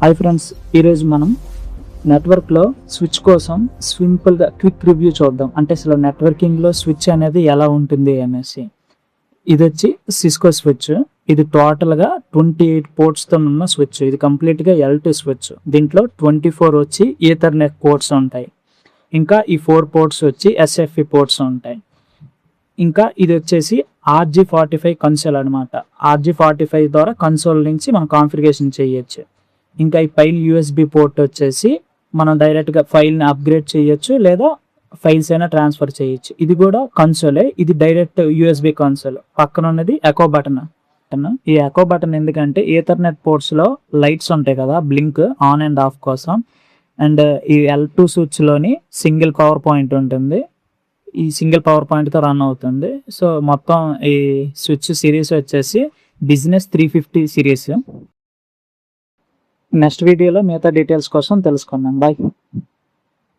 Hi friends, ఈరోజు మనం నెట్వర్క్లో స్విచ్ కోసం సింపుల్గా క్విక్ రివ్యూ చూద్దాం. అంటే అసలు నెట్వర్కింగ్లో స్విచ్ అనేది ఎలా ఉంటుంది అనేసి. ఇది వచ్చి సిస్కో స్విచ్. ఇది టోటల్గా 28 పోర్ట్స్తో ఉన్న స్విచ్. ఇది కంప్లీట్గా L2 స్విచ్. దీంట్లో 24 వచ్చి ఈథర్నెట్ పోర్ట్స్ ఉంటాయి. ఇంకా ఈ 4 పోర్ట్స్ వచ్చి SFP పోర్ట్స్ ఉంటాయి. ఇంకా ఇది వచ్చేసి RJ45 కన్సోల్ అనమాట. RJ45 ద్వారా కన్సోల్ నుంచి మనం కాన్ఫిగరేషన్ చేయొచ్చు. ఇంకా ఈ ఫైల్ USB పోర్ట్ వచ్చేసి మనం డైరెక్ట్గా ఫైల్ని అప్గ్రేడ్ చేయొచ్చు, లేదా ఫైల్స్ అయినా ట్రాన్స్ఫర్ చేయొచ్చు. ఇది కూడా కన్సోలే. ఇది డైరెక్ట్ USB కన్సోల్. పక్కన ఉన్నది ఎకో బటన్. ఈ ఎకో బటన్ ఎందుకంటే ఈథర్నెట్ పోర్ట్స్లో లైట్స్ ఉంటాయి కదా, బ్లింక్ ఆన్ అండ్ ఆఫ్ కోసం. అండ్ ఈ L2 స్విచ్లోని సింగిల్ పవర్ పాయింట్ ఉంటుంది. ఈ సింగిల్ పవర్ పాయింట్తో రన్ అవుతుంది. సో మొత్తం ఈ స్విచ్ సిరీస్ వచ్చేసి బిజినెస్ 350 సిరీస్. నెక్స్ట్ వీడియోలో మిగతా డీటెయిల్స్ కోసం తెలుసుకుందాం. బాయ్.